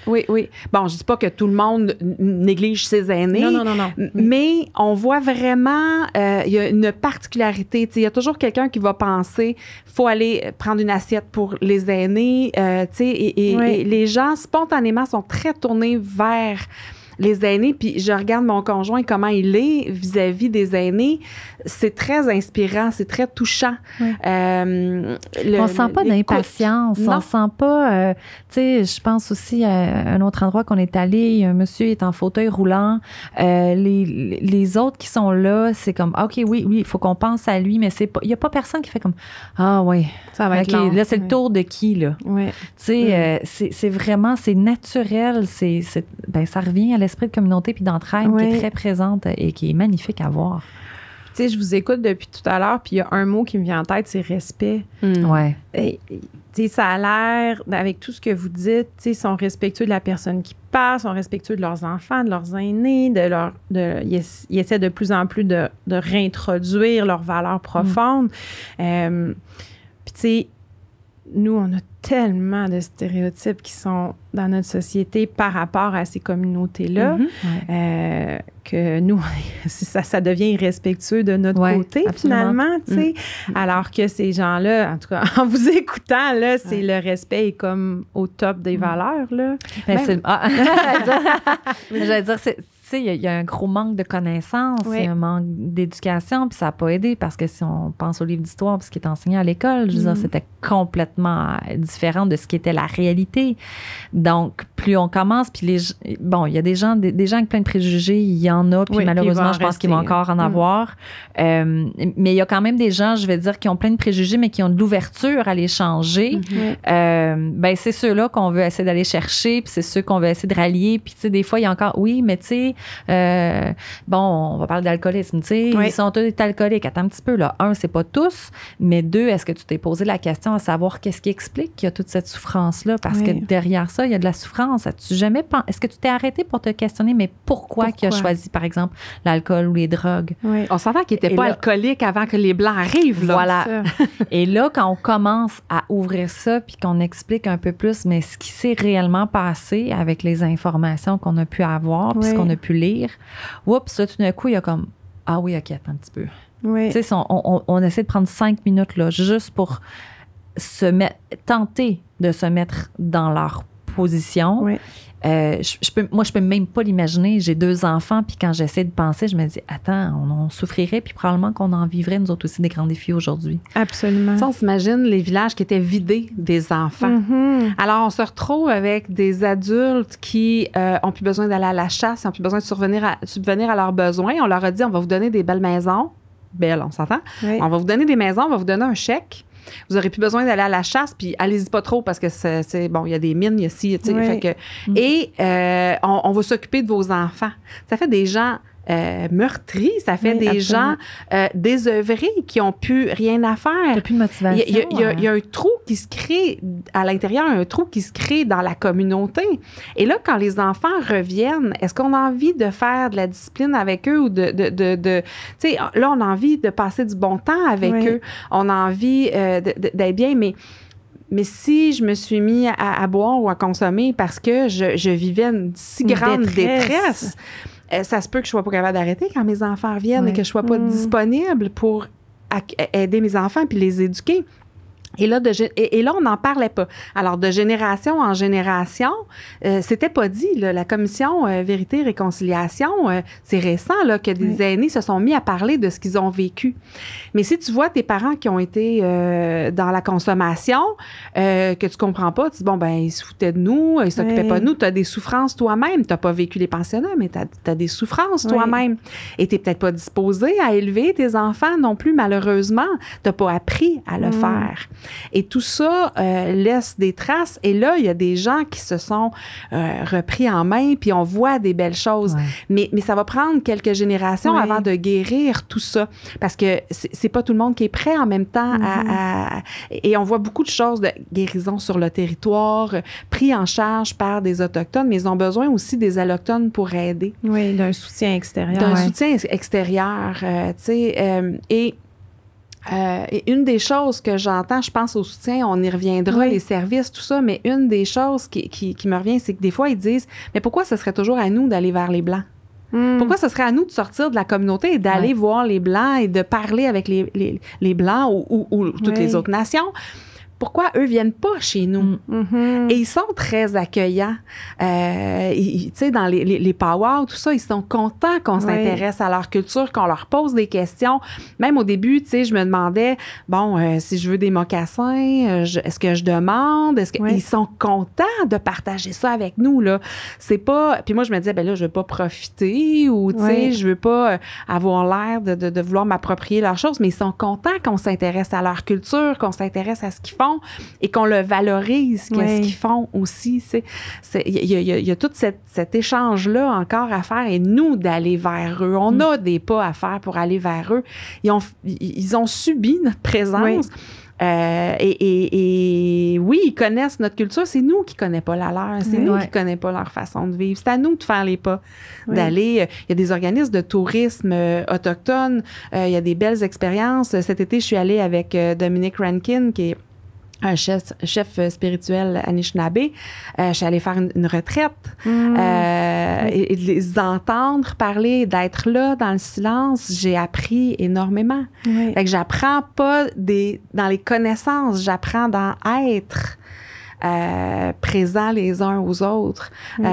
Oui. Bon, je dis pas que tout le monde néglige ses aînés. Non. Mais on voit vraiment... il y a une particularité. Il y a toujours quelqu'un qui va penser faut aller prendre une assiette pour les aînés. Et les gens, spontanément, sont très tournés vers les aînés, puis je regarde mon conjoint, comment il est vis-à-vis des aînés. C'est très inspirant, c'est très touchant. Oui. On sent pas d'impatience, on sent pas... tu sais, je pense aussi à un autre endroit qu'on est allé, un monsieur est en fauteuil roulant. Les autres qui sont là, c'est comme, OK, oui, il faut qu'on pense à lui, mais il y a pas personne qui fait comme, ah oui, ça va être long. Là, c'est le tour de qui, là? Oui. Tu sais, c'est vraiment, c'est naturel, ça revient à l'esprit de communauté puis d'entraide qui est très présente et qui est magnifique à voir. Tu sais, je vous écoute depuis tout à l'heure, puis il y a un mot qui me vient en tête, c'est respect. Ouais. Tu sais, ça a l'air, avec tout ce que vous dites, tu sais, ils sont respectueux de la personne qui parle, sont respectueux de leurs enfants, de leurs aînés, ils essaient de plus en plus de réintroduire leurs valeurs profondes. Puis tu sais, nous, on a tellement de stéréotypes qui sont dans notre société par rapport à ces communautés-là que nous, ça devient irrespectueux de notre côté, absolument. Finalement, tu sais. Alors que ces gens-là, en tout cas, en vous écoutant, là, c'est le respect est comme au top des valeurs, là. J'allais dire, sais, il y a un gros manque de connaissances, il y a un manque d'éducation, puis ça n'a pas aidé parce que si on pense au livre d'histoire, puis ce qui est enseigné à l'école, je veux dire, c'était complètement différent de ce qui était la réalité. Donc, plus on commence, puis il y a des gens avec plein de préjugés, il y en a, puis malheureusement, je pense qu'il va encore en avoir. Mais il y a quand même des gens, je vais dire, qui ont plein de préjugés, mais qui ont de l'ouverture à les changer. C'est ceux-là qu'on veut essayer d'aller chercher, puis c'est ceux qu'on veut essayer de rallier. Puis, tu sais, des fois, il y a encore, mais tu sais, on va parler d'alcoolisme, tu sais, ils sont tous alcooliques. Attends un petit peu, là. 1, c'est pas tous, mais 2, est-ce que tu t'es posé la question à savoir qu'est-ce qui explique qu'il y a toute cette souffrance-là? Parce que derrière ça, il y a de la souffrance. Est-ce que tu t'es arrêté pour te questionner, mais pourquoi qu'il a choisi, par exemple, l'alcool ou les drogues? On s'entend qu'il n'était pas alcoolique avant que les Blancs arrivent, là. Voilà. Et là, quand on commence à ouvrir ça, puis qu'on explique un peu plus, mais ce qui s'est réellement passé avec les informations qu'on a pu avoir, puis ce qu'on a pu lire, oups, là, tout d'un coup, il y a comme, ah oui, OK, attends un petit peu. Tu sais, on essaie de prendre 5 minutes, là, juste pour tenter de se mettre dans leur position. Je peux même pas l'imaginer. J'ai 2 enfants, puis quand j'essaie de penser, je me dis, attends, on souffrirait, puis probablement qu'on en vivrait, nous autres aussi, des grands défis aujourd'hui. Absolument. Tu sais, on s'imagine les villages qui étaient vidés des enfants. Alors, on se retrouve avec des adultes qui ont plus besoin d'aller à la chasse, ont plus besoin de subvenir à leurs besoins. On leur a dit, on va vous donner des belles maisons. Belles, on s'entend? On va vous donner des maisons, on va vous donner un chèque. Vous n'aurez plus besoin d'aller à la chasse, puis allez-y pas trop parce que c'est bon, il y a des mines, il y a ci, tu sais. Fait que, et on va s'occuper de vos enfants. Ça fait des gens meurtris, ça fait des gens désœuvrés qui n'ont plus rien à faire. Il n'y a plus de motivation. Il y a un trou qui se crée à l'intérieur, un trou qui se crée dans la communauté. Et là, quand les enfants reviennent, est-ce qu'on a envie de faire de la discipline avec eux ou tu sais, là, on a envie de passer du bon temps avec eux. On a envie d'être bien, mais si je me suis mis à boire ou à consommer parce que je vivais une si grande détresse, ça se peut que je ne sois pas capable d'arrêter quand mes enfants reviennent et que je ne sois pas disponible pour aider mes enfants puis les éduquer. Et là, on n'en parlait pas. Alors, de génération en génération, c'était pas dit. Là, la commission Vérité et Réconciliation, c'est récent là, que des aînés se sont mis à parler de ce qu'ils ont vécu. Mais si tu vois tes parents qui ont été dans la consommation, que tu comprends pas, tu dis, bon, ben ils se foutaient de nous, ils s'occupaient pas de nous, tu as des souffrances toi-même. Tu n'as pas vécu les pensionnats, mais tu as des souffrances toi-même. Et tu n'es peut-être pas disposé à élever tes enfants non plus, malheureusement. Tu n'as pas appris à le faire. Et tout ça laisse des traces. Et là, il y a des gens qui se sont repris en main, puis on voit des belles choses. Mais ça va prendre quelques générations avant de guérir tout ça. Parce que c'est pas tout le monde qui est prêt en même temps et on voit beaucoup de choses de guérison sur le territoire, pris en charge par des Autochtones, mais ils ont besoin aussi des Allochtones pour aider. Oui, d'un soutien extérieur. D'un soutien extérieur, tu sais. Et une des choses que j'entends, je pense au soutien, on y reviendra, les services, tout ça, mais une des choses qui me revient, c'est que des fois, ils disent, mais pourquoi ce serait toujours à nous d'aller vers les Blancs? Pourquoi ce serait à nous de sortir de la communauté et d'aller voir les Blancs et de parler avec les Blancs ou toutes les autres nations? Pourquoi eux viennent pas chez nous? Et ils sont très accueillants. Tu sais, dans les powwows, tout ça, ils sont contents qu'on s'intéresse à leur culture, qu'on leur pose des questions. Même au début, tu sais, je me demandais, bon, si je veux des mocassins, est-ce que je demande? Ils sont contents de partager ça avec nous, là. C'est pas... Puis moi, je me disais, ben là, je veux pas profiter ou, tu sais, je veux pas avoir l'air de vouloir m'approprier leurs choses, mais ils sont contents qu'on s'intéresse à leur culture, qu'on s'intéresse à ce qu'ils font et qu'on le valorise, qu'est-ce qu'ils font aussi. Il y a tout cet échange-là encore à faire et nous, d'aller vers eux. On a des pas à faire pour aller vers eux. Ils ont subi notre présence. Et oui, ils connaissent notre culture. C'est nous qui ne connaissons pas la leur. C'est nous qui ne connaissons pas leur façon de vivre. C'est à nous de faire les pas, d'aller. Il y a des organismes de tourisme autochtones. Il y a des belles expériences. Cet été, je suis allée avec Dominique Rankin, qui est un chef spirituel Anishinaabe. Je suis allée faire une retraite et de les entendre parler, d'être là dans le silence, j'ai appris énormément. Fait que j'apprends pas dans les connaissances, j'apprends dans être. présents les uns aux autres.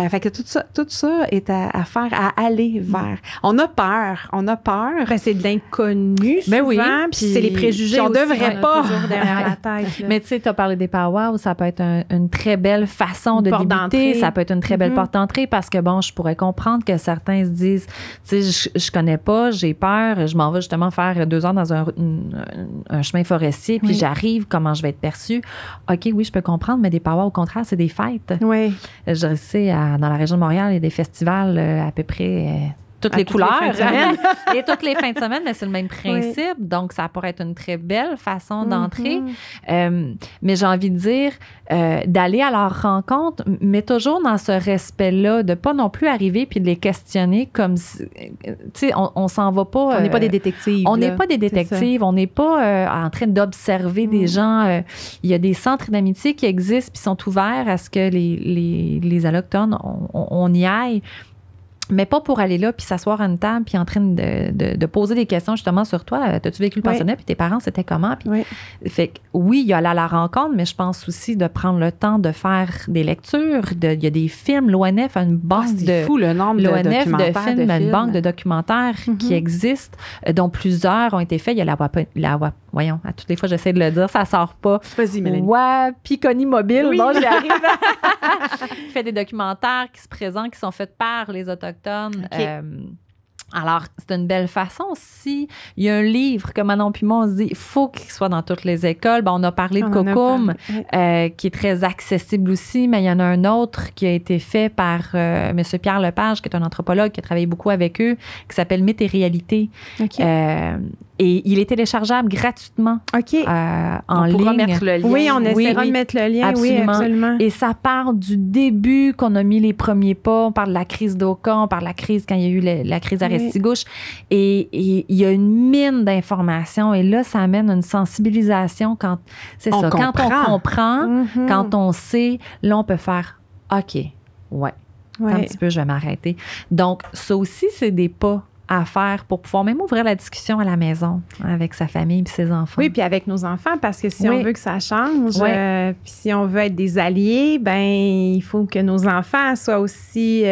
Fait que tout ça est à faire, à aller vers. On a peur. Ben, c'est de l'inconnu souvent, oui, puis c'est les préjugés on aussi, devrait pas toujours derrière la tête. Là. Mais tu sais, tu as parlé des powwows, ça peut être une très belle façon de débuter, ça peut être une très belle porte d'entrée parce que, bon, je pourrais comprendre que certains se disent, tu sais, je connais pas, j'ai peur, je m'en vais justement faire 2 heures dans un chemin forestier, puis j'arrive, comment je vais être perçue? OK, oui, je peux comprendre, mais des powwows, au contraire, c'est des fêtes. Oui. Je sais, dans la région de Montréal, il y a des festivals à peu près... toutes les couleurs et toutes les fins de semaine, mais c'est le même principe. Oui. Donc, ça pourrait être une très belle façon d'entrer. Mais j'ai envie de dire, d'aller à leur rencontre, mais toujours dans ce respect-là, de pas non plus arriver puis de les questionner comme si, tu sais, on s'en va pas... on n'est pas des détectives. On n'est pas des détectives. On n'est pas en train d'observer des gens. Il y a des centres d'amitié qui existent puis sont ouverts à ce que les Allochtones, on y aille. Mais pas pour aller là puis s'asseoir à une table puis en train de poser des questions justement sur toi. T'as-tu vécu le pensionnat puis tes parents, c'était comment? Puis, fait que oui, il y a aller à la rencontre, mais je pense aussi de prendre le temps de faire des lectures. Il y a des films. L'ONF a une banque c'est fou le nombre de documentaires. L'ONF a une banque de documentaires qui existent, dont plusieurs ont été faits. Il y a voyons, à toutes les fois, j'essaie de le dire, ça sort pas. Vas-y, Mélanie. Wapikoni Mobile, oui. Bon, j'y arrive. Il fait des documentaires qui se présentent, qui sont faits par les Autochtones. Okay. Alors, c'est une belle façon aussi. Il y a un livre que Manon puis moi, on se dit, il faut qu'il soit dans toutes les écoles. Ben, on a parlé de Cocum, qui est très accessible aussi, mais il y en a un autre qui a été fait par M. Pierre Lepage, qui est un anthropologue qui a travaillé beaucoup avec eux, qui s'appelle Mythes et réalité. Okay. Et il est téléchargeable gratuitement en ligne. On pourra mettre le lien. Oui, on essaiera de mettre le lien. Absolument. Oui, absolument. Et ça part du début qu'on a mis les premiers pas. On parle de la crise d'Oka, on parle de la crise quand il y a eu la crise d'Arestigouche. Et il y a une mine d'informations. Et là, ça amène une sensibilisation quand on comprend, quand on sait, là, on peut faire OK, un petit peu, je vais m'arrêter. Donc, ça aussi, c'est des pas à faire pour pouvoir même ouvrir la discussion à la maison avec sa famille et ses enfants. Oui, puis avec nos enfants, parce que si on veut que ça change, puis si on veut être des alliés, ben il faut que nos enfants soient aussi...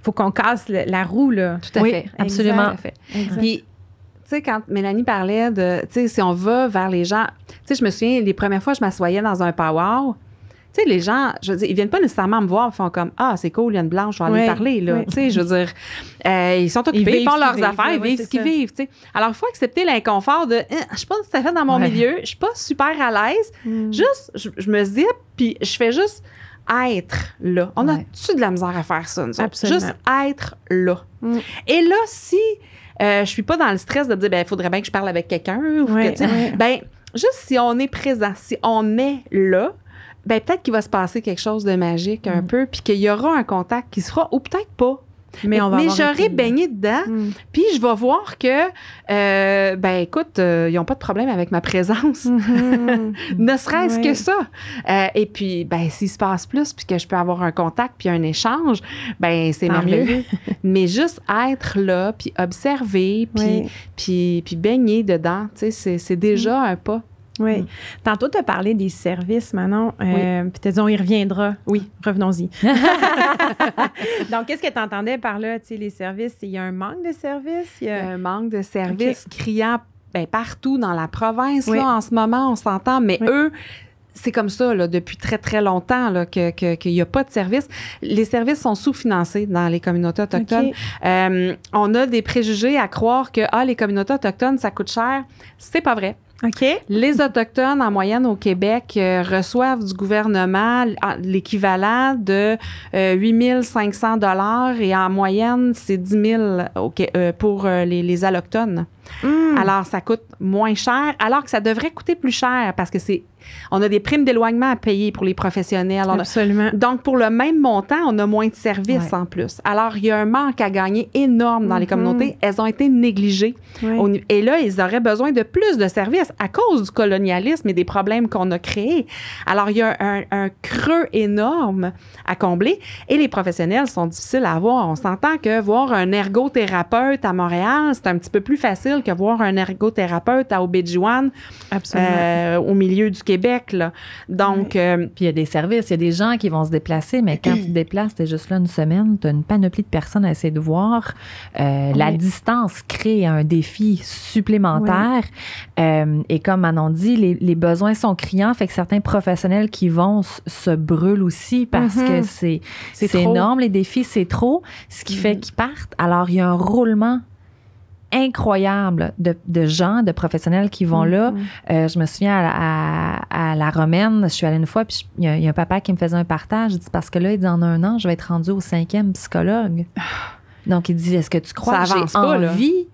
faut qu'on casse la roue, là. Tout à fait, absolument. Puis, tu sais, quand Mélanie parlait de... Tu sais, si on va vers les gens... Tu sais, je me souviens, les premières fois, je m'assoyais dans un powwow. Tu sais, les gens, je veux dire, ils viennent pas nécessairement me voir, ils font comme « Ah, c'est cool, il y a une blanche, je vais aller parler. » là. Tu sais, je veux dire, ils sont occupés, ils font leurs affaires, ils vivent ce qu'ils vivent. Tu sais. Alors, il faut accepter l'inconfort de « Je suis pas tout à fait dans mon milieu, je suis pas super à l'aise. Juste, je me zippe, puis je fais juste être là. » On a-tu de la misère à faire ça, nous autres? Juste être là. Et là, si je suis pas dans le stress de dire « Ben, il faudrait bien que je parle avec quelqu'un. » ou que, tu sais, ben, juste si on est présent, si on est là, ben peut-être qu'il va se passer quelque chose de magique un peu, puis qu'il y aura un contact qui se fera, ou peut-être pas. Mais j'aurais baigné dedans, puis je vais voir que, ben écoute, ils n'ont pas de problème avec ma présence. Ne serait-ce que ça. Et puis, ben s'il se passe plus, puis que je peux avoir un contact, puis un échange, ben c'est merveilleux. Mais juste être là, puis observer, puis baigner dedans, tu sais, c'est déjà un pas. Oui. Tantôt, tu as parlé des services, Manon. Puis tu as dit, on y reviendra. Oui. Revenons-y. Donc, qu'est-ce que tu entendais par là? Tu sais, les services, il y a un manque de services? Il y a un manque de services criant partout dans la province. Là, en ce moment, on s'entend. Mais eux, c'est comme ça là, depuis très, très longtemps là, qu'il n'y a pas de services. Les services sont sous-financés dans les communautés autochtones. On a des préjugés à croire que les communautés autochtones, ça coûte cher. C'est pas vrai. Les Autochtones, en moyenne, au Québec, reçoivent du gouvernement l'équivalent de 8 500 $ et en moyenne, c'est 10 000 pour les Allochtones. Alors, ça coûte moins cher, alors que ça devrait coûter plus cher parce que on a des primes d'éloignement à payer pour les professionnels. Absolument. Donc, pour le même montant, on a moins de services en plus. Alors, il y a un manque à gagner énorme dans les communautés. Elles ont été négligées. Et là, ils auraient besoin de plus de services à cause du colonialisme et des problèmes qu'on a créés. Alors, il y a un creux énorme à combler et les professionnels sont difficiles à avoir. On s'entend que voir un ergothérapeute à Montréal, c'est un petit peu plus facile que voir un ergothérapeute à Obidjiwan au milieu du Québec, là. Donc... Puis il y a des services, il y a des gens qui vont se déplacer, mais quand tu te déplaces, t'es juste là une semaine, tu as une panoplie de personnes à essayer de voir. La distance crée un défi supplémentaire. Et comme Manon dit, les besoins sont criants, fait que certains professionnels qui vont se brûlent aussi parce que c'est énorme, les défis, c'est trop, ce qui fait qu'ils partent. Alors, il y a un roulement incroyable de gens, de professionnels qui vont là. Je me souviens à la Romaine, je suis allée une fois, puis il y a un papa qui me faisait un partage. Il dit, parce que là, il dit, en 1 an, je vais être rendue au 5e psychologue. Donc, il dit, est-ce que tu crois que j'ai envie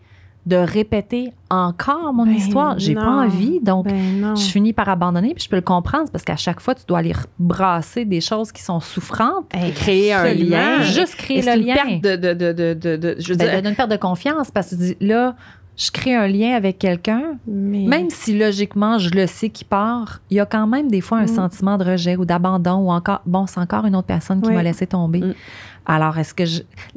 de répéter encore mon histoire? J'ai pas envie. Donc, je finis par abandonner, puis je peux le comprendre, parce qu'à chaque fois, tu dois aller brasser des choses qui sont souffrantes. Créer un lien. Juste créer le lien. Une perte je veux dire, une perte de confiance, parce que tu dis, là, je crée un lien avec quelqu'un, même si logiquement, je le sais qu'il part, il y a quand même des fois un sentiment de rejet ou d'abandon, ou encore, bon, c'est encore une autre personne qui m'a laissé tomber. Alors, est-ce que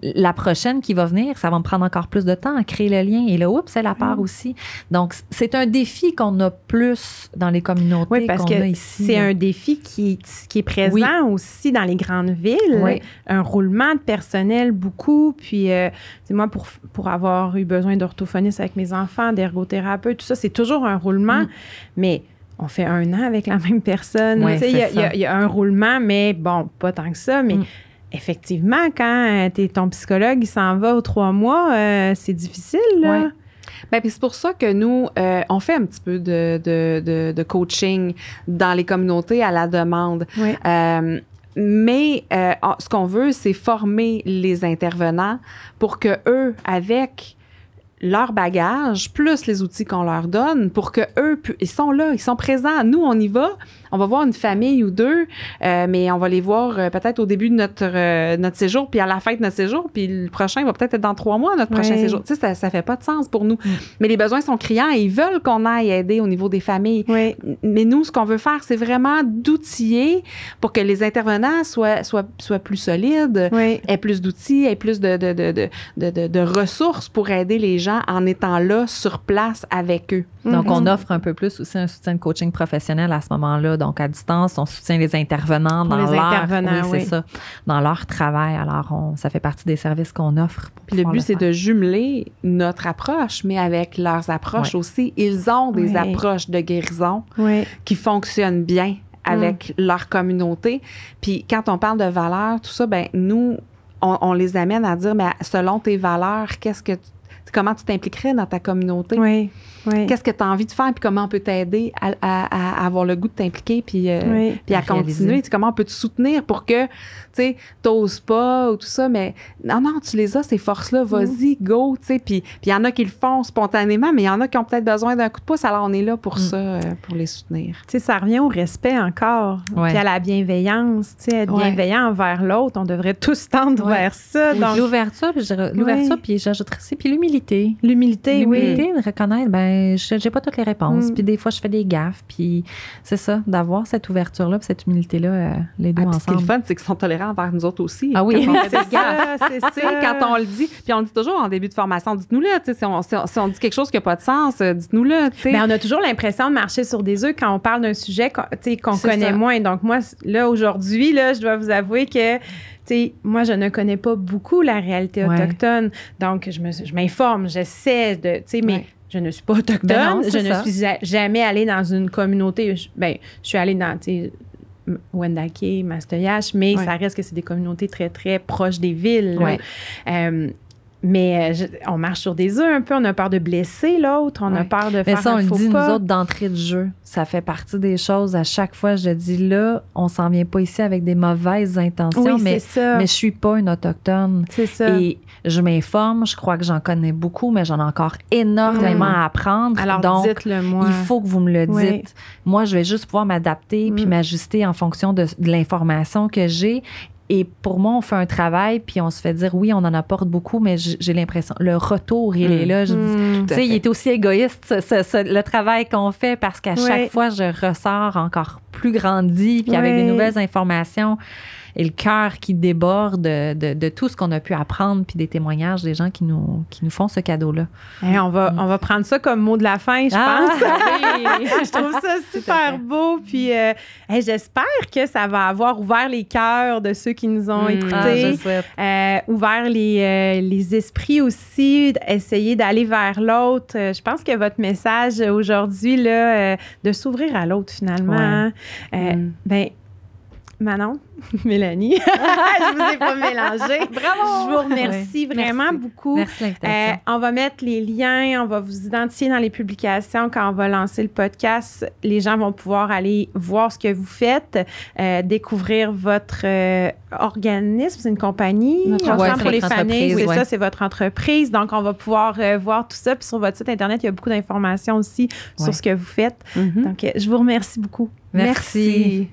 la prochaine qui va venir, ça va me prendre encore plus de temps à créer le lien? Et là, oups, elle part aussi. Donc, c'est un défi qu'on a plus dans les communautés parce qu'on que a ici. C'est un défi qui est présent aussi dans les grandes villes. Un roulement de personnel, beaucoup. Puis, moi, pour avoir eu besoin d'orthophonistes avec mes enfants, d'ergothérapeutes, tout ça, c'est toujours un roulement. Mais on fait 1 an avec la même personne. Il y a un roulement, mais bon, pas tant que ça. Mais effectivement, quand ton psychologue il s'en va aux 3 mois, c'est difficile, là. Bien, puis c'est pour ça que nous, on fait un petit peu de coaching dans les communautés à la demande. Mais ce qu'on veut, c'est former les intervenants pour que eux, avec leur bagage, plus les outils qu'on leur donne, pour que eux, ils sont là, ils sont présents. Nous, on y va. On va voir une famille ou 2, mais on va les voir peut-être au début de notre séjour, puis à la fin de notre séjour, puis le prochain va peut-être être dans 3 mois, notre prochain séjour. Tu sais, ça fait pas de sens pour nous. Mais les besoins sont criants et ils veulent qu'on aille aider au niveau des familles. Mais nous, ce qu'on veut faire, c'est vraiment d'outiller pour que les intervenants soient plus solides, aient plus d'outils, aient plus de ressources pour aider les gens en étant là, sur place, avec eux. Donc, on offre un peu plus aussi un soutien de coaching professionnel à ce moment-là. Donc, à distance, on soutient les intervenants dans leur travail. Alors, ça fait partie des services qu'on offre. Puis le but, c'est de jumeler notre approche, mais avec leurs approches aussi. Ils ont des approches de guérison qui fonctionnent bien avec leur communauté. Puis quand on parle de valeurs, tout ça, ben nous, on les amène à dire, mais selon tes valeurs, comment tu t'impliquerais dans ta communauté? Qu'est-ce que tu as envie de faire, puis comment on peut t'aider à avoir le goût de t'impliquer, puis à continuer? Comment on peut te soutenir pour que tu n'oses pas ou tout ça, mais non, tu les as, ces forces-là, vas-y, go, tu sais. Puis il y en a qui le font spontanément, mais il y en a qui ont peut-être besoin d'un coup de pouce, alors on est là pour ça, pour les soutenir. Tu sais, ça revient au respect encore, puis à la bienveillance, tu sais, être bienveillant envers l'autre, on devrait tous tendre vers ça. Donc, l'ouverture, puis j'ajouterais aussi, puis l'humilité. L'humilité, de reconnaître, j'ai pas toutes les réponses, puis des fois, je fais des gaffes, puis c'est ça, d'avoir cette ouverture-là, puis cette humilité-là, les deux ensemble. Ce qui est le fun, c'est qu'ils sont tolérants envers nous autres aussi. Ah oui, c'est ça. Quand on le dit, puis on le dit toujours en début de formation, dites-nous-le, tu sais, si on dit quelque chose qui n'a pas de sens, dites-nous-le, tu sais. Bien, on a toujours l'impression de marcher sur des œufs quand on parle d'un sujet qu'on connaît moins. Donc moi, là, aujourd'hui, là, je dois vous avouer que moi, je ne connais pas beaucoup la réalité autochtone. Donc, je m'informe, j'essaie de, mais je ne suis pas autochtone. Je ne suis jamais allée dans une communauté. Je suis allée dans, Wendake, Mastoyache, mais ça reste que c'est des communautés très, très proches des villes. Mais on marche sur des œufs un peu. On a peur de blesser l'autre. On a peur de faire un faux pas. Mais ça, on le dit, nous autres, d'entrée de jeu. Ça fait partie des choses. À chaque fois, je dis, là, on s'en vient pas ici avec des mauvaises intentions, mais je suis pas une autochtone. C'est ça. Et je m'informe. Je crois que j'en connais beaucoup, mais j'en ai encore énormément à apprendre. Alors, donc, dites-le moi. Il faut que vous me le dites. Moi, je vais juste pouvoir m'adapter puis m'ajuster en fonction de l'information que j'ai. Et pour moi, on fait un travail, puis on se fait dire, oui, on en apporte beaucoup, mais j'ai l'impression, le retour, il est là. Tu sais, il est aussi égoïste, le travail qu'on fait, parce qu'à chaque fois, je ressors encore plus grandi, puis avec des nouvelles informations. le cœur qui déborde de tout ce qu'on a pu apprendre, puis des témoignages des gens qui nous font ce cadeau-là. Hey, on va prendre ça comme mot de la fin, je pense. Oui. Je trouve ça super beau. Puis j'espère que ça va avoir ouvert les cœurs de ceux qui nous ont écoutés, ouvert les esprits aussi, essayer d'aller vers l'autre. Je pense que votre message aujourd'hui, là, de s'ouvrir à l'autre finalement, ben Manon, Mélanie, je vous ai pas mélangé. Bravo! Je vous remercie vraiment beaucoup. Merci de l'invitation. On va mettre les liens, on va vous identifier dans les publications quand on va lancer le podcast. Les gens vont pouvoir aller voir ce que vous faites, découvrir votre organisme, c'est une compagnie, Ensemble pour les familles, c'est ça, c'est votre entreprise. Donc, on va pouvoir voir tout ça. Puis sur votre site Internet, il y a beaucoup d'informations aussi sur ce que vous faites. Donc, je vous remercie beaucoup. Merci.